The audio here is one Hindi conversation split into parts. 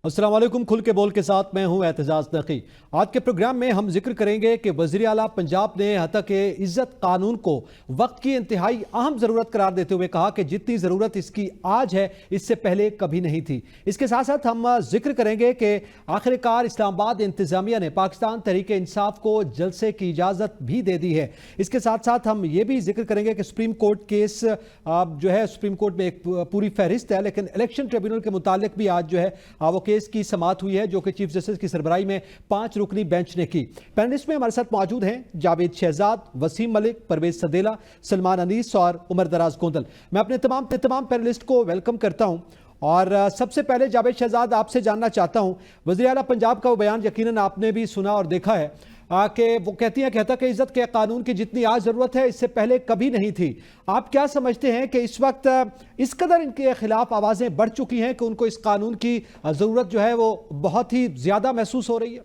अस्सलाम वालेकुम। खुल के बोल के साथ मैं हूं एतजाज नकी। आज के प्रोग्राम में हम जिक्र करेंगे कि वज़ीर आला पंजाब ने हतक इज्जत कानून को वक्त की इंतहाई अहम ज़रूरत करार देते हुए कहा कि जितनी ज़रूरत इसकी आज है इससे पहले कभी नहीं थी। इसके साथ साथ हम जिक्र करेंगे कि आखिरकार इस्लामाबाद इंतज़ामिया ने पाकिस्तान तहरीक इंसाफ को जलसे की इजाज़त भी दे दी है। इसके साथ साथ हम ये भी जिक्र करेंगे कि सुप्रीम कोर्ट केस जो है सुप्रीम कोर्ट में एक पूरी फहरिस्त है, लेकिन इलेक्शन ट्रिब्यूनल के मुतालिक भी आज जो है वो केस की समाअत हुई है, जो कि चीफ जस्टिस की सरबराही में 5 रुकनी बेंच ने की। पैनलिस्ट में हमारे साथ मौजूद हैं जावेद शहजाद, वसीम मलिक, परवेज सदेला, सलमान अनीस और उमर दराज गोंदल। मैं अपने तमाम पैनलिस्ट को वेलकम करता हूं और सबसे पहले जावेद शहजाद आपसे जानना चाहता हूं, वज़ीर आला पंजाब का वो बयान यकीनन आपने भी सुना और देखा है कि वो कहती हैं कि हतक इज्जत के कानून की जितनी आज ज़रूरत है इससे पहले कभी नहीं थी। आप क्या समझते हैं कि इस वक्त इस कदर इनके खिलाफ आवाज़ें बढ़ चुकी हैं कि उनको इस कानून की ज़रूरत जो है वो बहुत ही ज़्यादा महसूस हो रही है?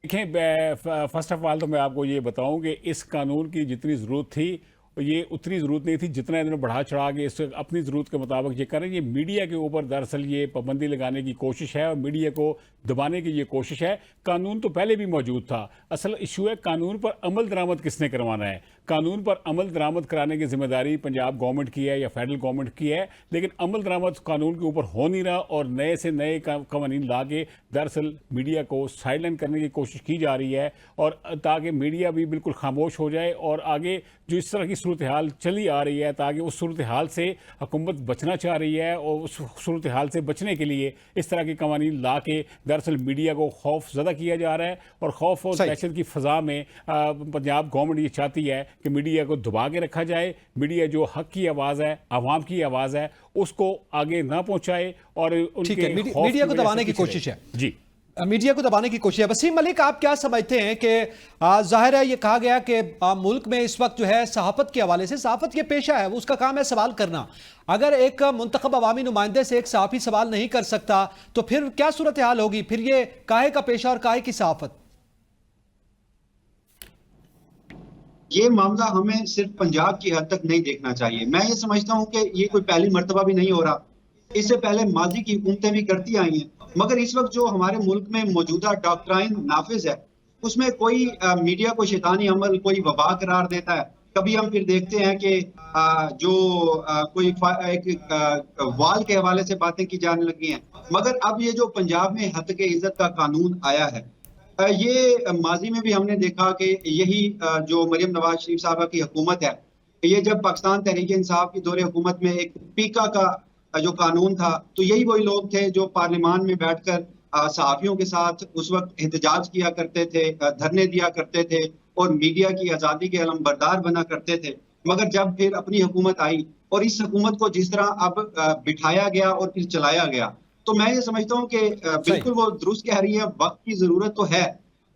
देखें, फर्स्ट ऑफ ऑल तो मैं आपको ये बताऊं कि इस कानून की जितनी ज़रूरत थी ये उतनी ज़रूरत नहीं थी जितना इन्होंने बढ़ा चढ़ा के इस अपनी ज़रूरत के मुताबिक ये करें। ये मीडिया के ऊपर दरअसल ये पाबंदी लगाने की कोशिश है और मीडिया को दबाने की ये कोशिश है। कानून तो पहले भी मौजूद था, असल इशू है कानून पर अमल दरामद किसने करवाना है। कानून पर अमल दरामद कराने की जिम्मेदारी पंजाब गवर्नमेंट की है या फेडरल गवर्नमेंट की है, लेकिन अमल दरामद कानून के ऊपर हो नहीं रहा और नए से नए कवानीन ला के दरअसल मीडिया को साइडलाइन करने की कोशिश की जा रही है, और ताकि मीडिया भी बिल्कुल खामोश हो जाए और आगे जो इस तरह की सूरत हाल चली आ रही है, ताकि उस सूरत हाल से हुकूमत बचना चाह रही है और उस सूरत हाल से बचने के लिए इस तरह के कवानीन ला के दरअसल मीडिया को खौफ ज़्यादा किया जा रहा है। और खौफ और दहशत की फ़ज़ा में पंजाब गवर्नमेंट ये चाहती है कि मीडिया को दबा के रखा जाए, मीडिया जो हक की आवाज़ है, आवाम की आवाज़ है, उसको आगे ना पहुंचाए और उनके मीडिया को दबाने की कोशिश है। जी, मीडिया को दबाने की कोशिश है। वसीम मलिक, आप क्या समझते हैं कि जाहिर है ये कहा गया कि मुल्क में इस वक्त जो है सहाफत के हवाले से, सहाफत ये पेशा है, उसका काम है सवाल करना। अगर एक मुंतखब अवामी नुमाइंदे से एक सहाफ़ी सवाल नहीं कर सकता तो फिर क्या सूरत हाल होगी? फिर ये काहे का पेशा और काहे की सहाफत? ये मामला हमें सिर्फ पंजाब की हद तक नहीं देखना चाहिए। मैं ये समझता हूँ कि ये कोई पहली मर्तबा भी नहीं हो रहा, इससे पहले माजी की हुकूमतें भी करती आई हैं। मगर इस वक्त जो हमारे मुल्क में मौजूदा डॉक्ट्राइन नाफिज है, उसमें कोई मीडिया को शैतानी अमल, कोई वबा करार देता है। कभी हम फिर देखते हैं कि कोई एक वाल के हवाले से बातें की जाने लगी हैं। मगर अब ये जो पंजाब में हतक इज्जत का कानून आया है, ये माजी में भी हमने देखा कि यही जो मरियम नवाज शरीफ साहबा की हुकूमत है, ये जब पाकिस्तान तहरीक इंसाफ की दौरे हुकूमत में एक पीका का जो कानून था, तो यही वही लोग थे जो पार्लियामान में बैठकर सहाफियों के साथ उस वक्त एहतजाज किया करते थे, धरने दिया करते थे और मीडिया की आज़ादी के अलमबरदार बना करते थे। मगर जब फिर अपनी हुकूमत आई और इस हुकूमत को जिस तरह अब बिठाया गया और फिर चलाया गया, तो मैं ये समझता हूँ कि बिल्कुल वो दुरुस्त कह रही है, वक्त की जरूरत तो है,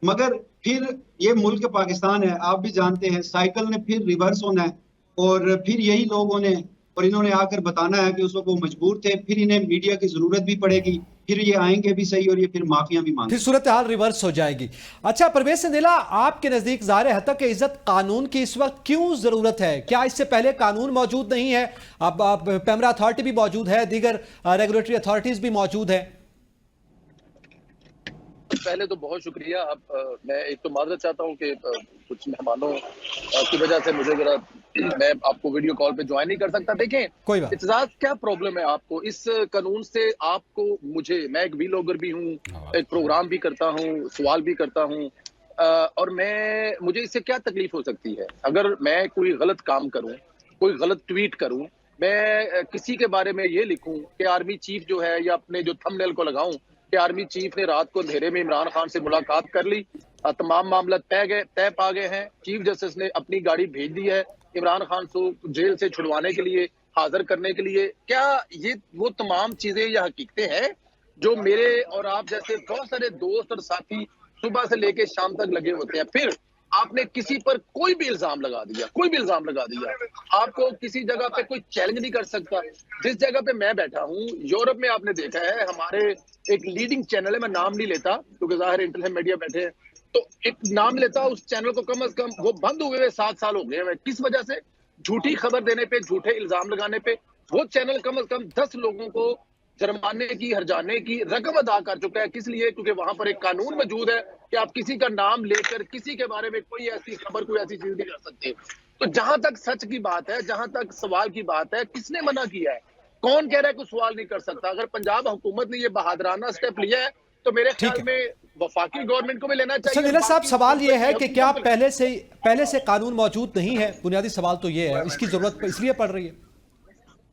मगर फिर ये मुल्क पाकिस्तान है, आप भी जानते हैं, साइकिल ने फिर रिवर्स होना है और फिर यही लोगों ने और इन्होंने आकर बताना है कि उस वक्त वो मजबूर थे, फिर इन्हें मीडिया की जरूरत भी पड़ेगी, फिर ये आएंगे भी सही और ये फिर माफिया भी मांगेंगे, फिर सूरत हाल रिवर्स हो जाएगी। अच्छा परवेज सदेला, आपके नजदीक ज़ाहिर है हतक इज्जत कानून की इस वक्त क्यों जरूरत है? क्या इससे पहले कानून मौजूद नहीं है? अब पैमरा अथॉरिटी भी मौजूद है, दीगर रेगुलेटरी अथॉरिटीज भी मौजूद है। पहले तो बहुत शुक्रिया। अब मैं एक तो माजरत चाहता हूँ कि कुछ मेहमानों की वजह से मुझे जरा मैं आपको वीडियो कॉल पे ज्वाइन नहीं कर सकता। देखें, कोई बात, इत्तेजाज क्या प्रॉब्लम है आपको इस कानून से? आपको, मुझे, मैं एक व्लॉगर भी हूँ, एक प्रोग्राम भी करता हूँ, सवाल भी करता हूँ, और मुझे इससे क्या तकलीफ हो सकती है अगर मैं कोई गलत काम करूँ, कोई गलत ट्वीट करूँ, मैं किसी के बारे में ये लिखूँ कि आर्मी चीफ जो है, या अपने जो थंबनेल को लगाऊं कि आर्मी चीफ ने रात को अंधेरे में इमरान खान से मुलाकात कर ली, तमाम मामला तय पा गए हैं, चीफ जस्टिस ने अपनी गाड़ी भेज दी है इमरान खान को जेल से छुड़वाने के लिए, हाजिर करने के लिए। क्या ये वो तमाम चीजें या हकीकतें हैं जो मेरे और आप जैसे बहुत सारे दोस्त और साथी सुबह से लेके शाम तक लगे होते हैं? फिर आपने किसी पर कोई भी इल्जाम लगा दिया, कोई भी इल्जाम लगा दिया, आपको किसी जगह पे कोई चैलेंज नहीं कर सकता। जिस जगह पे मैं बैठा हूँ, यूरोप में आपने देखा है, हमारे एक लीडिंग चैनल है, मैं नाम नहीं लेता क्योंकि जाहिर इंटरनेट मीडिया बैठे हैं, तो एक नाम लेता, उस चैनल को कम से कम वो बंद हुए 7 साल हो गए हैं। किस वजह से? झूठी खबर देने पे, झूठे इल्जाम लगाने पे। वो चैनल कम से कम 10 लोगों को जुर्माने की, हर्जाने की रकम अदा कर चुका है। किस लिए? क्योंकि वहां पर एक कानून मौजूद है कि आप किसी का नाम लेकर किसी के बारे में कोई ऐसी खबर, कोई ऐसी चीज नहीं कर सकते। तो जहां तक सच की बात है, जहां तक सवाल की बात है, किसने मना किया है? कौन कह रहा है कोई सवाल नहीं कर सकता? अगर पंजाब हुकूमत ने ये बहादुराना स्टेप लिया है तो मेरे ख्याल में वफाकी गवर्नमेंट को भी लेना चाहिए। नीरज साहब, सवाल ये है कि क्या हुकूमत पहले से कानून मौजूद नहीं है? बुनियादी सवाल तो ये है, इसकी जरूरत इसलिए पड़ रही है।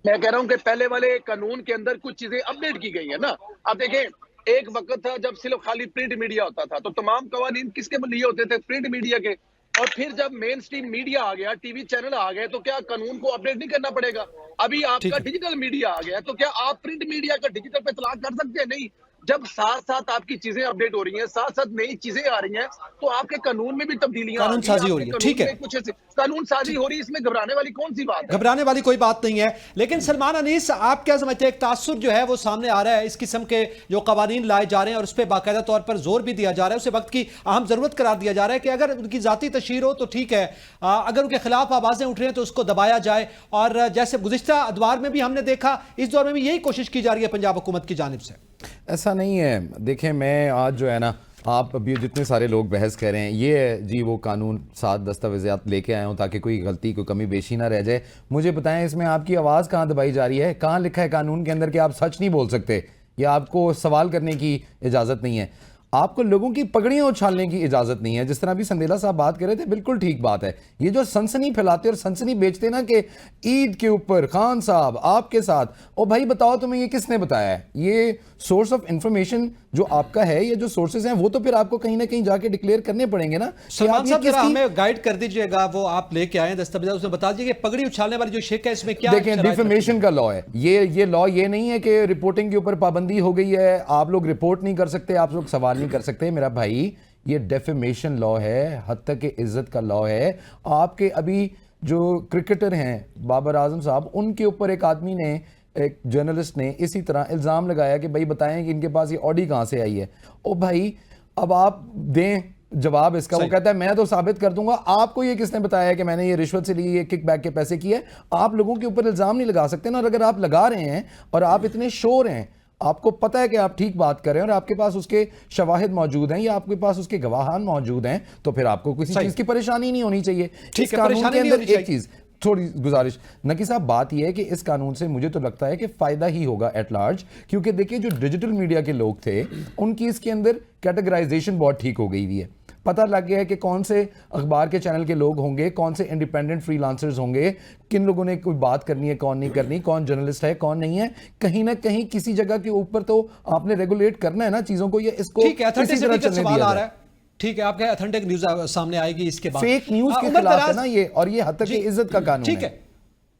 मैं कह रहा हूं कि पहले वाले कानून के अंदर कुछ चीजें अपडेट की गई है ना। अब देखें, एक वक्त था जब सिर्फ खाली प्रिंट मीडिया होता था, तो तमाम कवानीन किसके लिए होते थे? प्रिंट मीडिया के। और फिर जब मेन स्ट्रीम मीडिया आ गया, टीवी चैनल आ गए, तो क्या कानून को अपडेट नहीं करना पड़ेगा? अभी आपका डिजिटल मीडिया आ गया, तो क्या आप प्रिंट मीडिया का डिजिटल पे तलाक कर सकते हैं? नहीं। जब साथ साथ आपकी चीजें अपडेट हो रही हैं, साथ साथ नई चीजें आ रही हैं, तो आपके कानून में भी तब्दीलियां कानून साजी हो रही है। ठीक है, कुछ कानून साजी हो रही है, इसमें घबराने वाली कौन सी बात है? घबराने वाली कोई बात नहीं है। लेकिन सलमान अनीस, आप क्या समझते हैं, एक तासुर जो है वो सामने आ रहा है, इस किस्म के जो कवानीन लाए जा रहे हैं और उस पर बाकायदा तौर पर जोर भी दिया जा रहा है, उसे वक्त की अहम जरूरत करार दिया जा रहा है कि अगर उनकी जाती तशहीर हो तो ठीक है, अगर उनके खिलाफ आवाजें उठ रही हैं तो उसको दबाया जाए। और जैसे गुज़िश्ता अदवार में भी हमने देखा, इस दौर में भी यही कोशिश की जा रही है पंजाब हुकूमत की जानिब से। ऐसा नहीं है। देखें, मैं आज जो है ना, आप अभी जितने सारे लोग बहस कर रहे हैं, ये है जी वो कानून 7 दस्तावेज़ात लेके आया हूँ ताकि कोई गलती, कोई कमी बेशी ना रह जाए। मुझे बताएं, इसमें आपकी आवाज़ कहाँ दबाई जा रही है? कहाँ लिखा है कानून के अंदर कि आप सच नहीं बोल सकते या आपको सवाल करने की इजाज़त नहीं है? आपको लोगों की पगड़ियां उछालने की इजाजत नहीं है। जिस तरह भी संदेला साहब बात कर रहे थे, बिल्कुल ठीक बात है। ये जो सनसनी फैलाते और सनसनी बेचते ना कि ईद के ऊपर खान साहब आपके साथ, ओ भाई बताओ तुम्हें ये किसने बताया है? ये सोर्स ऑफ इंफॉर्मेशन जो आपका है, ये जो सोर्सेज हैं, वो तो फिर आपको कहीं ना कहीं जाके डिक्लेयर करने पड़ेंगे ना। सलमान साहब, जरा हमें गाइड कर दीजिएगा, वो आप लेके आए दस्तावेज, उसमें बता दीजिए कि पगड़ी उछालने वाली जो शिक है इसमें क्या? देखें, डिफेमेशन का लॉ है ये लॉ ये नहीं है कि रिपोर्टिंग के ऊपर पाबंदी हो गई है, आप लोग रिपोर्ट नहीं कर सकते, आप लोग सवाल नहीं कर सकते। मेरा भाई, ये डेफेमेशन लॉ है, हद तक के इज्जत का लॉ है। आपके अभी जो क्रिकेटर हैं बाबर आजम साहब, उनके ऊपर एक आदमी ने, एक जर्नलिस्ट ने इसी तरह इल्ज़ाम लगाया कि भाई बताएं कि इनके पास ये ऑडी कहाँ से आई है। ओ भाई, अब आप दें जवाब इसका। वो कहता है मैं तो साबित कर दूंगा। आपको ये किसने बताया कि मैंने ये रिश्वत से ली, ये किकबैक के पैसे किए? आप लोगों के ऊपर इल्ज़ाम नहीं लगा सकते ना। और अगर आप लगा रहे हैं और आप इतने श्योर हैं, आपको पता है कि आप ठीक बात कर रहे हैं और आपके पास उसके शवाहिद मौजूद हैं या आपके पास उसके गवाहान मौजूद हैं, तो फिर आपको किसी चीज़ की परेशानी नहीं होनी चाहिए। इस कानून के अंदर एक चीज़, थोड़ी गुजारिश नकी साहब, बात यह है कि इस कानून से मुझे तो लगता है कि फ़ायदा ही होगा एट लार्ज, क्योंकि देखिए जो डिजिटल मीडिया के लोग थे उनकी इसके अंदर कैटेगराइजेशन बहुत ठीक हो गई हुई है। पता लग गया है कि कौन से अखबार के चैनल के लोग होंगे, कौन से इंडिपेंडेंट फ्रीलांसर्स होंगे, किन लोगों ने कोई बात करनी है, कौन नहीं करनी, कौन जर्नलिस्ट है, कौन नहीं है। कहीं ना कहीं किसी जगह के ऊपर तो आपने रेगुलेट करना है ना चीज़ों को। ये इसको ठीक है, अथेंटिसिटी का सवाल आ रहा है। ठीक है, आपके अथेंटिक न्यूज़ सामने आएगी इसके बाद। फेक न्यूज़ के खिलाफ है ना ये, और ये हद तक इज्जत का कानून है।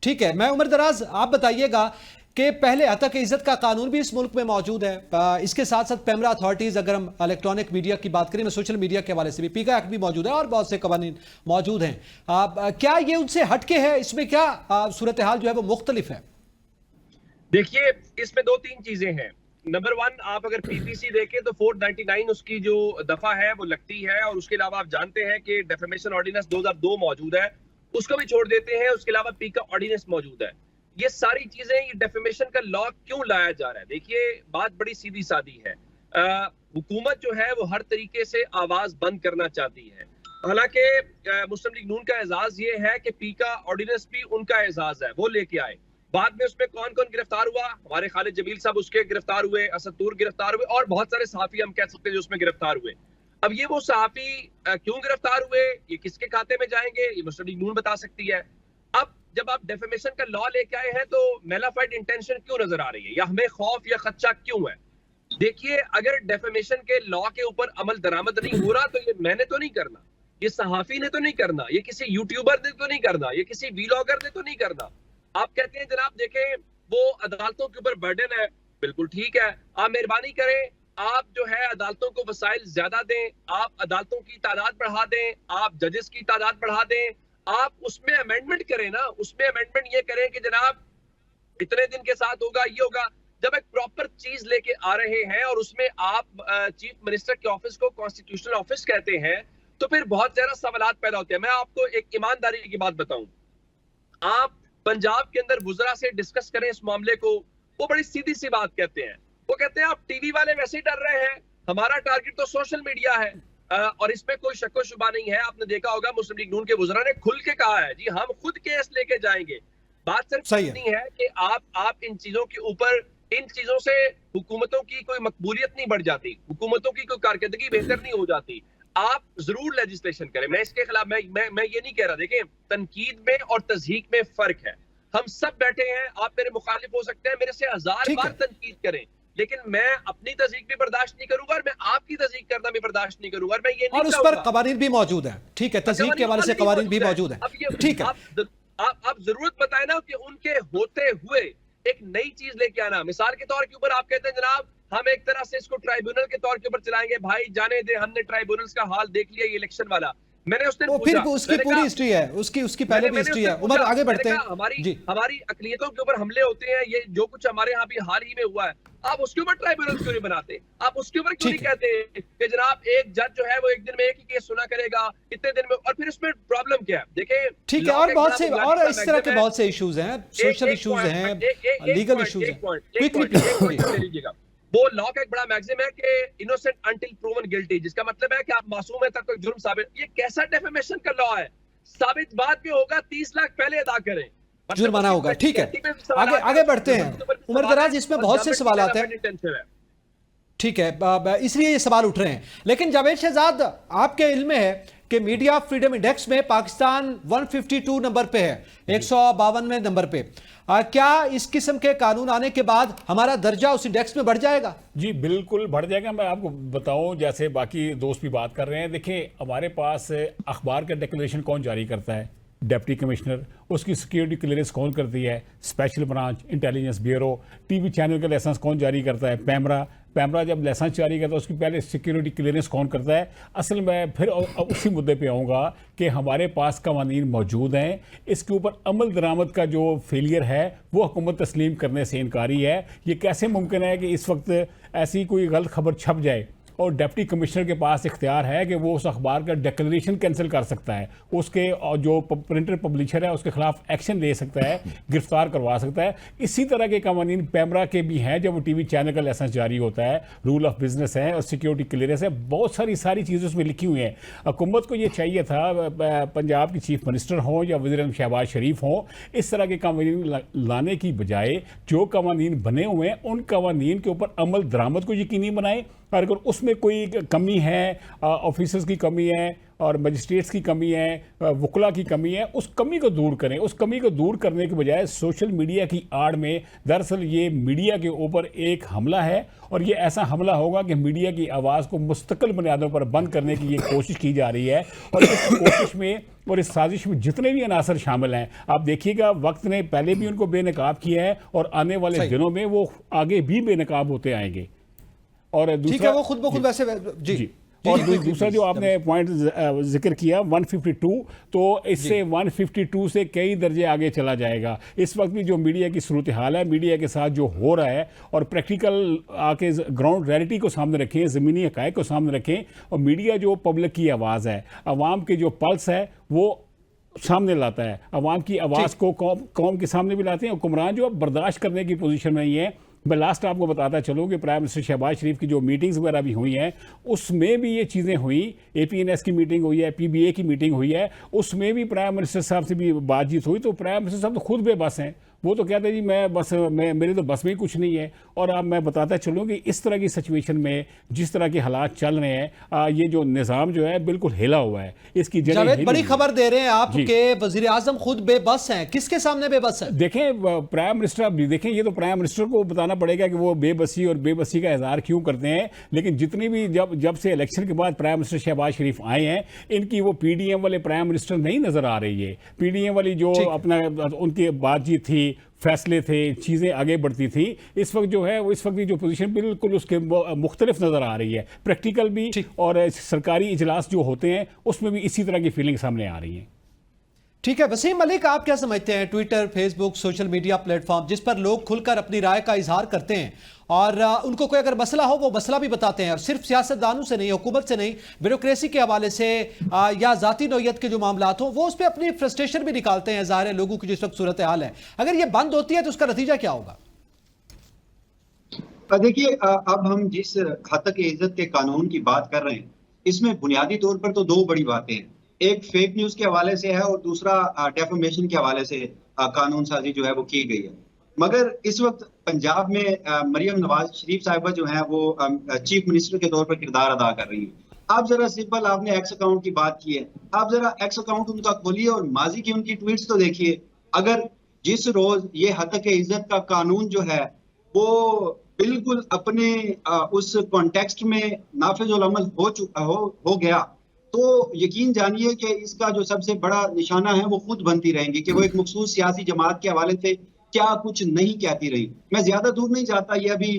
ठीक है, मैं उमर दराज, आप बताइएगा कि पहले हद इज्जत का कानून भी इस मुल्क में मौजूद है। इसके साथ साथ पैमरा अथॉरिटीज, अगर हम इलेक्ट्रॉनिक मीडिया की बात करें, सोशल मीडिया के हवाले से भी पीका एक्ट भी मौजूद है और बहुत से कवानीन मौजूद हैं। क्या ये उनसे हटके है? इसमें क्या सूरत हाल जो है वो मुख्तलिफ है? देखिए, इसमें 2-3 चीजें हैं। नंबर 1, आप अगर पीपीसी देखें तो 499 उसकी जो दफा है वो लगती है, और उसके अलावा आप जानते हैं कि डेफेमेशन ऑर्डिनेंस 2002 मौजूद है, उसको भी छोड़ देते हैं। उसके अलावा पीका ऑर्डिनेंस मौजूद है। ये सारी चीजें, ये डेफेमेशन का लॉ क्यों लाया जा रहा है? देखिए, बात बड़ी सीधी सादी है। हुकूमत जो है वो हर तरीके से आवाज बंद करना चाहती है। हालांकि मुस्लिम लीग नून का एजाज ये है कि पीका ऑर्डिनेंस भी उनका एजाज है, वो लेके आए। बाद में उसमें कौन कौन गिरफ्तार हुआ? हमारे खालिद जमील साहब उसके गिरफ्तार हुए, असद तूर गिरफ्तार हुए, और बहुत सारे सहाफी हम कह सकते हैं जो उसमें गिरफ्तार हुए। अब ये वो सहाफी क्यों गिरफ्तार हुए, ये किसके खाते में जाएंगे, ये मुस्लिम लीग नून बता सकती है। अब जब आप डेफेमेशन का लॉ लेके आए हैं तो मेलाफाइड इंटेंशन क्यों नजर आ रही है, या हमें खौफ या खदशा क्यों है? देखिए, अगर डेफेमेशन के लॉ के ऊपर अमल दरामद नहीं हो रहा तो ये मैंने तो नहीं करना, ये सहाफी ने तो नहीं करना, ये किसी यूट्यूबर ने तो नहीं करना, ये किसी व्लॉगर ने तो नहीं करना। आप कहते हैं जनाब देखें वो अदालतों के ऊपर बर्डन है, बिल्कुल ठीक है, आप मेहरबानी करें, आप जो है अदालतों को वसाइल ज्यादा दें, आप अदालतों की तादाद बढ़ा दें, आप जजेस की तादाद बढ़ा दें, आप उसमें अमेंडमेंट करें ना। उसमें अमेंडमेंट ये करें कि जनाब इतने दिन के साथ होगा, ये होगा। जब एक प्रॉपर चीज लेके आ रहे हैं और उसमें आप चीफ मिनिस्टर के ऑफिस को कॉन्स्टिट्यूशनल ऑफिस कहते हैं, तो फिर बहुत ज्यादा सवालात पैदा होते हैं। मैं आपको एक ईमानदारी की बात बताऊं, आप पंजाब के अंदर वुज़रा से डिस्कस करें इस मामले को, वो बड़ी सीधी सी बात कहते हैं। वो कहते हैं आप टीवी वाले वैसे ही डर रहे हैं, हमारा टारगेट तो सोशल मीडिया है। और इसमें कोई शक शुबा नहीं है। आपने देखा होगा मुस्लिम लीग नून के वुज़रा ने खुल के कहा है, जी हम खुद केस लेके जाएंगे। बात सिर्फ इतनी है कि आप इन चीजों के ऊपर, इन चीजों से हुकूमतों की कोई मकबूलियत नहीं बढ़ जाती, हुकूमतों की कोई कारकर्दगी बेहतर नहीं हो जाती। आप जरूर लेजिस्लेशन करें, मैं इसके खिलाफ मैं ये नहीं कह रहा। देखें, तनकीद में और तज़हीक में फर्क है। हम सब बैठे हैं, आप मेरे मुखालिफ हो सकते हैं, मेरे से 1000 बार तनकीद करें, लेकिन मैं अपनी तज़हीक भी बर्दाश्त नहीं करूंगा और मैं आपकी तज़हीक करना भी बर्दाश्त नहीं करूंगा। और मैं ये नहीं, और उस पर कवानीन भी मौजूद है, ठीक है, तज़हीक के हवाले से कवानीन भी मौजूद है, ठीक है। आप जरूरत बताए ना कि उनके होते हुए एक नई चीज लेके आना। मिसाल के तौर के ऊपर आप कहते हैं जनाब हम एक तरह से इसको ट्राइब्यूनल के तौर के ऊपर चलाएंगे। भाई जाने दे, हमने ट्राइब्यूनल्स का हाल देख लिया, ये इलेक्शन वाला। मैंने उस दिन फिर उसकी पूरी हिस्ट्री है, उसकी पहले भी हिस्ट्री है। उमर आगे बढ़ते हैं। हमारी अकलियतों के ऊपर हमले होते हैं, ये जो कुछ हमारे यहाँ भी हाल ही में हुआ है, आप उसके ऊपर ट्राइब्यूनल क्यों नहीं बनाते? आप उसके ऊपर क्यों नहीं कहते कि जनाब एक जज जो है वो एक दिन में एक ही केस सुना करेगा, इतने दिन में? और फिर उसमें प्रॉब्लम क्या है? देखिए, ठीक है, और बहुत से और इस तरह के बहुत से इश्यूज हैं, सोशल इश्यूज हैं, लीगल इश्यूज हैं। लीजिएगा, वो लॉ का एक बड़ा मैक्सिम है कि इनोसेंट अंटिल प्रूवन गिल्टी, जिसका मतलब है कि आप मासूम है तब तक जुर्म साबित। ये कैसा डेफेमेशन का लॉ है? साबित बाद में होगा, 30 लाख पहले अदा करें, जुर्माना होगा। ठीक है, आगे बढ़ते हैं। उमर दराज, इसमें बहुत से सवाल आते हैं, ठीक है, इसलिए ये सवाल उठ रहे हैं। लेकिन जावेद शहजाद, आपके इल्म में है कि मीडिया फ्रीडम इंडेक्स में पाकिस्तान 152 नंबर पे है, 152वें नंबर पे। क्या इस किस्म के कानून आने के बाद हमारा दर्जा उस इंडेक्स में बढ़ जाएगा? जी बिल्कुल बढ़ जाएगा। मैं आपको बताऊं, जैसे बाकी दोस्त भी बात कर रहे हैं, देखिए हमारे पास अखबार का डिक्लेरेशन कौन जारी करता है? Deputy commissioner. उसकी सिक्योरिटी क्लियरेंस कौन करती है? Special branch, intelligence bureau. TV channel का लाइसेंस कौन जारी करता है? पैमरा जब लाइसेंस जारी करता है उसकी पहले सिक्योरिटी क्लियरेंस कौन करता है? असल में फिर उसी मुद्दे पे आऊँगा कि हमारे पास कवानीन मौजूद हैं, इसके ऊपर अमल दरामद का जो फेलियर है वो हुकूमत तस्लीम करने से इनकारी है। ये कैसे मुमकिन है कि इस वक्त ऐसी कोई गलत खबर छप जाए और डिप्टी कमिश्नर के पास इख्तियार है कि वो उस अखबार का डिक्लेरेशन कैंसिल कर सकता है, उसके जो प्रिंटर पब्लिशर है उसके खिलाफ एक्शन ले सकता है, गिरफ्तार करवा सकता है। इसी तरह के कवानीन पैमरा के भी हैं जब वो टीवी चैनल का लाइसेंस जारी होता है, रूल ऑफ बिजनेस है और सिक्योरिटी क्लियरेंस है, बहुत सारी चीज़ें उसमें लिखी हुई हैं। हुकूमत को ये चाहिए था, पंजाब की चीफ मिनिस्टर हों या वज़ीर-ए-आज़म शहबाज शरीफ हों, इस तरह के कवानीन लाने की बजाय जो कवानीन बने हुए हैं उन कवानीन के ऊपर अमल दरामद को यकीनी बनाएं। और अगर उसमें कोई कमी है, ऑफिसर्स की कमी है और मजिस्ट्रेट्स की कमी है, वकला की कमी है, उस कमी को दूर करें। उस कमी को दूर करने के बजाय सोशल मीडिया की आड़ में दरअसल ये मीडिया के ऊपर एक हमला है और ये ऐसा हमला होगा कि मीडिया की आवाज़ को मुस्तकिल बुनियादों पर बंद करने की ये कोशिश की जा रही है। और इस कोशिश में और इस साजिश में जितने भी अनासर शामिल हैं, आप देखिएगा वक्त ने पहले भी उनको बेनकाब किया है और आने वाले दिनों में वो आगे भी बेनकाब होते आएंगे। और दूसरा, वो खुद ब खुद वैसे जी। और दूसरा जो आपने पॉइंट जिक्र किया 152, तो इससे 152 से कई दर्जे आगे चला जाएगा। इस वक्त भी जो मीडिया की सूरत हाल है, मीडिया के साथ जो हो रहा है, और प्रैक्टिकल आके ग्राउंड रियलिटी को सामने रखें, ज़मीनी हक़ाइक़ को सामने रखें, और मीडिया जो पब्लिक की आवाज़ है, आवाम के जो पल्स है वो सामने लाता है, आवाम की आवाज़ को कौम के सामने भी लाते हैं। हुक्मरान जो अब बर्दाश्त करने की पोजीशन में नहीं है। मैं लास्ट आपको बताता चलूँ कि प्राइम मिनिस्टर शहबाज शरीफ की जो मीटिंग्स वगैरह भी हुई हैं उसमें भी ये चीज़ें हुई, APNS की मीटिंग हुई है, PBA की मीटिंग हुई है, उसमें भी प्राइम मिनिस्टर साहब से भी बातचीत हुई। तो प्राइम मिनिस्टर साहब तो खुद बेबस हैं, वो तो कहते हैं जी मैं मेरे तो बस में ही कुछ नहीं है। और अब मैं बताता चलूँ कि इस तरह की सिचुएशन में जिस तरह के हालात चल रहे हैं, ये जो निज़ाम जो है बिल्कुल हिला हुआ है। इसकी जावेद, बड़ी खबर दे रहे हैं आप कि वज़ीर आज़म खुद बेबस हैं। किसके सामने बेबस है? देखें, प्राइम मिनिस्टर, अब देखें, ये तो प्राइम मिनिस्टर को बताना पड़ेगा कि वो बेबसी और बेबसी का इजहार क्यों करते हैं। लेकिन जितनी भी जब से इलेक्शन के बाद प्राइम मिनिस्टर शहबाज शरीफ आए हैं, इनकी वो PDM वाले प्राइम मिनिस्टर नहीं नजर आ रही है। PDM वाली जो अपना उनकी बातचीत थी, फैसले थे, चीज़ें आगे बढ़ती थी, इस वक्त जो है वो इस वक्त की जो पोजीशन बिल्कुल उसके मुख्तलिफ नज़र आ रही है। प्रैक्टिकल भी और सरकारी इजलास जो होते हैं उसमें भी इसी तरह की फीलिंग सामने आ रही है। ठीक है, वसीम मलिक, आप क्या समझते हैं? Twitter, Facebook, social media platform जिस पर लोग खुलकर अपनी राय का इजहार करते हैं और उनको कोई अगर मसला हो वो मसला भी बताते हैं, और सिर्फ सियासतदानों से नहीं, हुकूमत से नहीं, ब्यूरोक्रेसी के हवाले से या जाती नौयत के जो मामलात हों वो उस पर अपनी फ्रस्ट्रेशन भी निकालते हैं। ज़ाहिर है लोगों की जिस वक्त सूरत हाल है, अगर ये बंद होती है तो उसका नतीजा क्या होगा? देखिए, अब हम जिस हद तक इज्जत के कानून की बात कर रहे हैं, इसमें बुनियादी तौर पर तो दो बड़ी बातें हैं। एक फेक न्यूज के हवाले से है और दूसरा डेफेमेशन के हवाले से कानून साजी जो है वो की गई है। मगर इस वक्त पंजाब में मरियम नवाज शरीफ साहिबा जो है वो चीफ मिनिस्टर के तौर पर किरदार अदा कर रही है। आप जरा सिंपल, आपने एक्स अकाउंट की बात की है, आप जरा एक्स अकाउंट उनका खोलिए और माजी की उनकी ट्वीट्स तो देखिए। अगर जिस रोज ये हद तक इज्जत का कानून जो है वो बिल्कुल अपने उस कॉन्टेक्स्ट में नाफिज उल अमल हो गया, तो यकीन जानिए कि इसका जो सबसे बड़ा निशाना है वो खुद बनती रहेंगी कि वो एक मखसूस सियासी जमात के हवाले से क्या कुछ नहीं कहती रही। मैं ज्यादा दूर नहीं जाता, ये अभी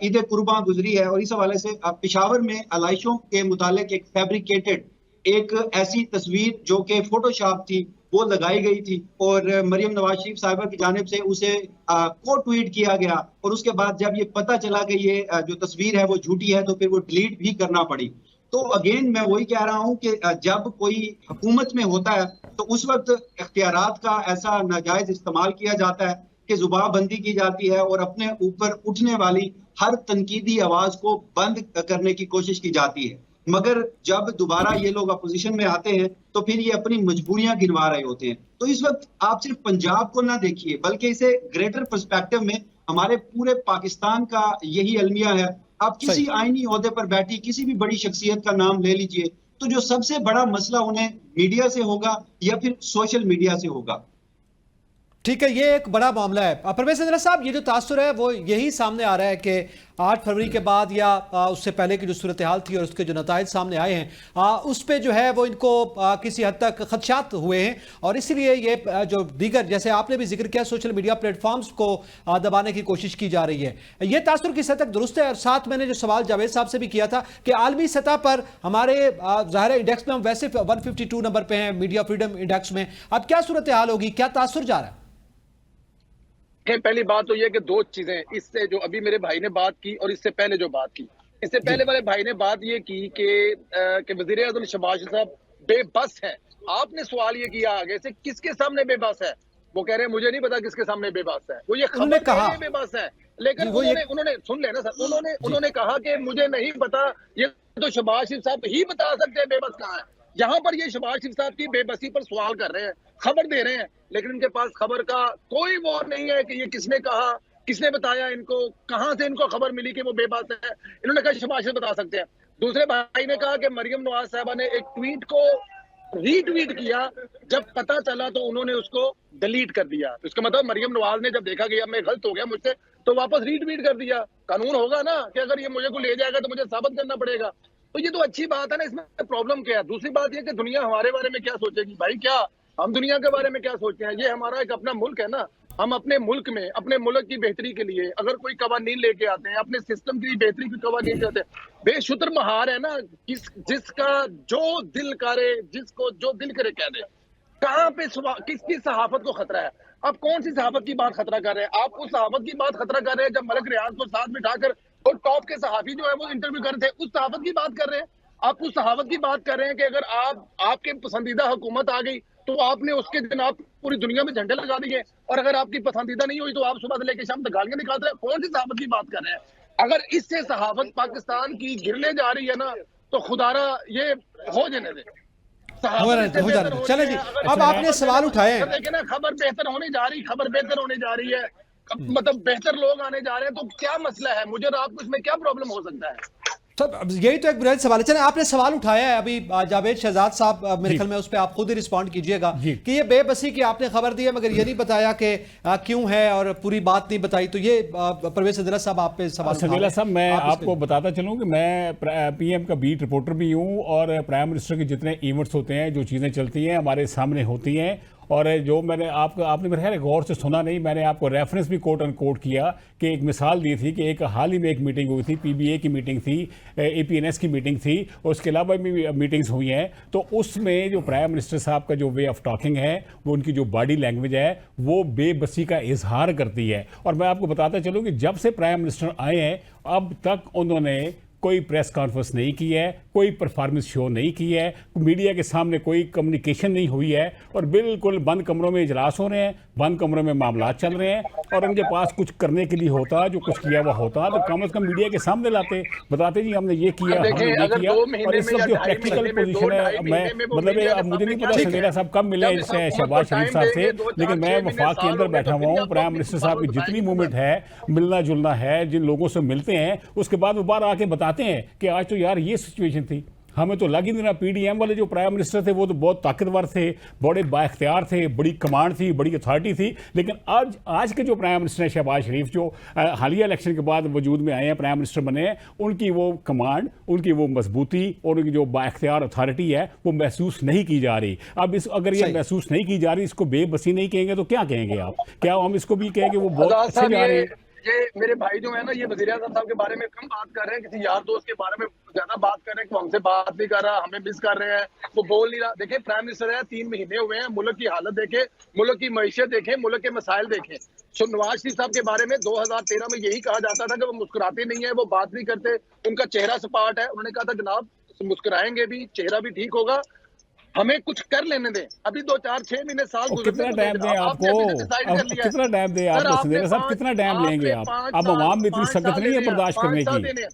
ईद कुर्बां गुजरी है और इस हवाले से पेशावर में आलाइशों के मुतालिक एक फैब्रिकेटेड एक ऐसी तस्वीर जो कि फोटोशॉप थी वो लगाई गई थी और मरियम नवाज शरीफ साहिबा की जानिब से उसे को ट्वीट किया गया और उसके बाद जब ये पता चला कि ये जो तस्वीर है वो झूठी है तो फिर वो डिलीट भी करना पड़ी। तो अगेन मैं वही कह रहा हूं कि जब कोई हुकूमत में होता है तो उस वक्त इख्तियारात का ऐसा नाजायज इस्तेमाल किया जाता है कि जुबानबंदी की जाती है और अपने ऊपर उठने वाली हर तनकीदी आवाज को बंद करने की कोशिश की जाती है। मगर जब दोबारा ये लोग अपोजिशन में आते हैं तो फिर ये अपनी मजबूरियां गिनवा रहे होते हैं। तो इस वक्त आप सिर्फ पंजाब को ना देखिए बल्कि इसे ग्रेटर पर्सपेक्टिव में हमारे पूरे पाकिस्तान का यही अलमिया है। आप किसी आईनी ओहदे पर बैठी किसी भी बड़ी शख्सियत का नाम ले लीजिए, तो जो सबसे बड़ा मसला उन्हें मीडिया से होगा या फिर सोशल मीडिया से होगा। ठीक है, ये एक बड़ा मामला है। परवेज इंदिरा साहब, ये जो तासुर है वो यही सामने आ रहा है कि 8 फरवरी के बाद या उससे पहले की जो सूरत हाल थी और उसके जो नताइज सामने आए हैं उस पे जो है वो इनको किसी हद तक खदशात हुए हैं और इसीलिए ये जो दीगर, जैसे आपने भी जिक्र किया, सोशल मीडिया प्लेटफॉर्म्स को दबाने की कोशिश की जा रही है। ये तासुर किस हद तक दुरुस्त है? और साथ मैंने जो सवाल जावेद साहब से भी किया था कि आलमी सतह पर हमारे ज़ाहिर इंडेक्स में हम वैसे 152 नंबर पे हैं मीडिया फ्रीडम इंडेक्स में, अब क्या सूरत हाल होगी, क्या तासुर जा रहा है? पहली बात तो यह कि दो चीजें, इससे जो अभी मेरे भाई ने बात की और इससे पहले जो बात की, इससे पहले वाले भाई ने बात ये की कि वजीर आज़म शहबाज शरीफ साहब बेबस है। आपने सवाल ये किया आगे से किसके सामने बेबस है, वो कह रहे हैं मुझे नहीं पता किसके सामने बेबस है, वो ये खबर कहा बेबस है। लेकिन उन्होंने सुन लेना सर, उन्होंने कहा कि मुझे नहीं पता, ये तो शहबाज शरीफ साहब ही बता सकते हैं बेबस कहाँ है। यहाँ पर ये शहबाज शरीफ साहब की बेबसी पर सवाल कर रहे हैं, खबर दे रहे हैं, लेकिन इनके पास खबर का कोई वो नहीं है कि ये किसने कहा, किसने बताया इनको, कहां से इनको खबर मिली कि वो बेबस है। इन्होंने कहा शहबाज शरीफ बता सकते हैं। दूसरे भाई ने कहा कि मरियम नवाज साहिबा ने एक ट्वीट को रीट्वीट किया, जब पता चला तो उन्होंने उसको डिलीट कर दिया। तो इसका मतलब मरियम नवाज ने जब देखा कि अब मैं गलत हो गया मुझसे, तो वापस रीट्वीट कर दिया। कानून होगा ना कि अगर ये मुझे को ले जाएगा तो मुझे साबित करना पड़ेगा। तो ये तो अच्छी बात है ना, इसमें प्रॉब्लम क्या है? दूसरी बात ये कि दुनिया हमारे बारे में क्या सोचेगी? भाई क्या हम दुनिया के बारे में क्या सोचते हैं? ये हमारा एक अपना मुल्क है ना, हम अपने मुल्क में अपने मुल्क की बेहतरी के लिए अगर कोई कवानीन लेके आते हैं, अपने सिस्टम की बेहतरी की कवानीन लेके आते हैं, बेशुतर महार है ना, जिसका जो दिल करे, जिसको जो दिल करे कह दे। कहाँ पे किसकी सहाफत को खतरा है? आप कौन सी सहाफत की बात खतरा कर रहे हैं? आप उस सहाफत की बात खतरा कर रहे हैं जब मलक रियाज को साथ बिठाकर और टॉप के सहाफी जो है वो इंटरव्यू कर रहे थे, उस सहाफत की बात कर रहे हैं। आप उस सहाफत की बात कर रहे हैं कि अगर आपके पसंदीदा हुकूमत आ गई तो आपने उसके जनाब पूरी दुनिया में झंडे लगा दिए, और अगर आपकी पसंदीदा नहीं हुई तो आप सुबह से लेकर शाम तक गालियां निकाल रहे हैं। कौन सी सहाफत की बात कर रहे हैं? अगर इससे सहाफत पाकिस्तान की गिरने जा रही है ना, तो खुदारा ये हो जाने दे। चले जी, अब आपने सवाल उठाए हैं, देखिए ना, खबर बेहतर होने जा रही, खबर बेहतर होने जा रही है, मतलब बेहतर लोग आने जा रहे हैं, तो क्या मसला है? मुझे और आपको इसमें क्या प्रॉब्लम हो सकता है? यही तो एक बुनियादी सवाल है। चले, आपने सवाल उठाया है अभी जावेद शहजाद साहब, मेरे ख्याल में उस पर आप खुद ही रिस्पॉन्ड कीजिएगा कि ये बेबसी की आपने खबर दी है मगर ये नहीं बताया कि क्यों है और पूरी बात नहीं बताई। तो ये परवेज सदरा साहब आप पे सवाल सदीला साहब, मैं आपको बताता चलूं कि मैं पीएम का बीट रिपोर्टर भी हूं और प्राइम मिनिस्टर के जितने इवेंट्स होते हैं, जो चीज़ें चलती हैं हमारे सामने होती हैं, और जो मैंने आपने मेरे ख्याल गौर से सुना नहीं, मैंने आपको रेफरेंस भी कोट अनकोट किया कि एक मिसाल दी थी कि एक हाल ही में एक मीटिंग हुई थी, पीबीए की मीटिंग थी, एपीएनएस की मीटिंग थी, और उसके अलावा भी मीटिंग्स हुई हैं। तो उसमें जो प्राइम मिनिस्टर साहब का जो वे ऑफ टॉकिंग है, वो उनकी जो बॉडी लैंग्वेज है, वो बेबसी का इजहार करती है। और मैं आपको बताता चलूँ कि जब से प्राइम मिनिस्टर आए हैं अब तक उन्होंने कोई प्रेस कॉन्फ्रेंस नहीं की है, कोई परफॉर्मेंस शो नहीं की है, मीडिया के सामने कोई कम्युनिकेशन नहीं हुई है और बिल्कुल बंद कमरों में इजलास हो रहे हैं, बंद कमरों में मामला चल रहे हैं। और उनके पास कुछ करने के लिए होता, जो कुछ किया हुआ होता, तो कम से कम मीडिया के सामने लाते, बताते जी हमने ये किया, हमने ये किया। और इस वक्त जो प्रैक्टिकल पोजीशन है, मैं मतलब अब मुझे नहीं पता सवेरा साहब कब मिले इससे शहबाज शरीफ साहब से, लेकिन मैं वफाक के अंदर बैठा हुआ हूँ। प्राइम मिनिस्टर साहब की जितनी मूवमेंट है, मिलना जुलना है, जिन लोगों से मिलते हैं, उसके बाद वो बाहर आके बताते हैं कि आज तो यार ये सिचुएशन थी, हमें तो लग ही नहीं रहा। पीडीएम वाले जो प्राइम मिनिस्टर थे वो तो बहुत ताकतवर थे, बड़े बाइख्तियार थे, बड़ी कमांड थी, बड़ी अथॉरिटी थी। लेकिन आज के जो प्राइम मिनिस्टर हैं शहबाज शरीफ, जो हालिया इलेक्शन के बाद वजूद में आए हैं, प्राइम मिनिस्टर बने हैं, उनकी वो कमांड, उनकी वो मजबूती और उनकी जो बाइख्तियार अथॉरिटी है वो महसूस नहीं की जा रही। अब अगर ये महसूस नहीं की जा रही, इसको बेबसी नहीं कहेंगे तो क्या कहेंगे आप? क्या हम इसको भी कहेंगे वो बहुत अच्छे जा रहे हैं? ये मेरे भाई जो है ना, ये वज़ीर आज़म साहब के बारे में कम बात कर रहे हैं, किसी यार दोस्त के बारे में ज्यादा बात कर रहे हैं कि वो हमसे बात नहीं कर रहा, हमें मिस कर रहे हैं, वो बोल नहीं रहा। देखिए प्राइम मिनिस्टर है, 3 महीने हुए हैं, मुल्क की हालत देखें, मुल्क की मईशत देखें, मुल्क के मसाइल देखें। नवाज शरीफ साहब के बारे में 2013 में यही कहा जाता था कि वो मुस्कुराते नहीं है, वो बात नहीं करते, उनका चेहरा सपाट है। उन्होंने कहा था जनाब मुस्कुराएंगे भी, चेहरा भी ठीक होगा, हमें कुछ कर लेने दें। अभी 2, 4, 6 महीने साल कितना टाइम दें आपको? कितना टाइम दें आपको सवेरा साहब? कितना टाइम लेंगे आप? अब आवाम में इतनी सख्त नहीं है बर्दाश्त करने की।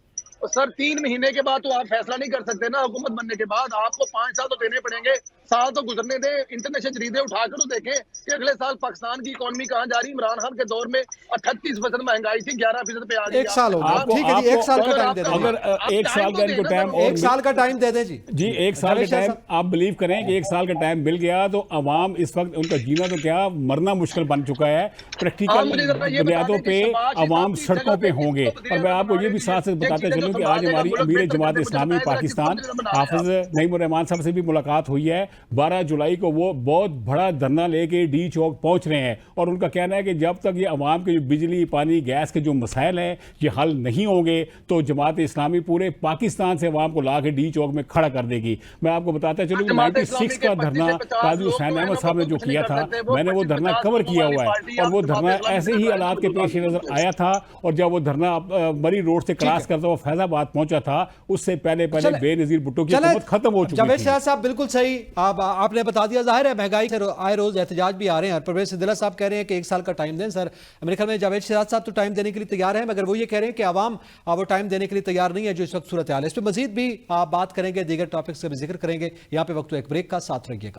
सर 3 महीने के बाद तो आप फैसला नहीं कर सकते ना, हुकूमत बनने के बाद आपको 5 साल तो देने पड़ेंगे, साल तो गुजरने दें। इंटरनेशनल जरीदे उठाकर तो देखें कि अगले साल पाकिस्तान की इकोनॉमी कहाँ जा रही है। इमरान खान के दौर में 38% महंगाई थी, 11% पे आ गई। 1 साल हो गया, ठीक है जी, 1 साल का टाइम दे दें। अगर 1 साल का इनको टाइम, 1 साल का टाइम दे दें जी। 1 साल का टाइम आप बिलीव करें कि 1 साल का टाइम मिल गया तो अवाम इस वक्त उनका जीना तो क्या मरना मुश्किल बन चुका है। प्रैक्टिकल बुनियादों पे अवाम सड़कों पे होंगे। और मैं आपको ये भी साथ साथ बताते चलूं कि आज हमारी अमीर जमात इस्लामी पाकिस्तान हाफिज नईमुर रहमान साहब से भी मुलाकात हुई है। 12 जुलाई को वो बहुत बड़ा धरना लेके डी चौक पहुंच रहे हैं और उनका कहना है कि जब तक ये अवाम के जो बिजली पानी गैस के जो मसाइल हैं ये हल नहीं होंगे तो जमात इस्लामी पूरे पाकिस्तान से अवाम को ला के डी चौक में खड़ा कर देगी। मैं आपको बताता चलूँ 96 का धरना काजी हुसैन अहमद साहब ने जो किया था, मैंने वो धरना कवर किया हुआ है और वो धरना ऐसे ही हालात के पेश नजर आया था। और जब वो धरना मरी रोड से क्रॉस करता हुआ फैजाबाद पहुंचा था, उससे पहले बेनजीर भुट्टो की हुकूमत खत्म हो चुकी थी। जावेद सिराज साहब बिल्कुल सही आपने बता दिया। जाहिर है महंगाई से आए रोज एहतजाज भी आ रहे हैं। परवेज सिद्दीकी साहब कह रहे हैं कि 1 साल का टाइम दें। सर मेरे ख्याल में जावेद सिराज साहब तो टाइम देने के लिए तैयार हैं, मगर वो ये कह रहे हैं कि आवाम वो टाइम देने के लिए तैयार नहीं है जो इस वक्त सूरत हाल है। इस पर मजीद भी आप बात करेंगे, दीगर टॉपिक्स का भी जिक्र करेंगे। यहाँ पे वक्त एक ब्रेक का साथ रखिएगा।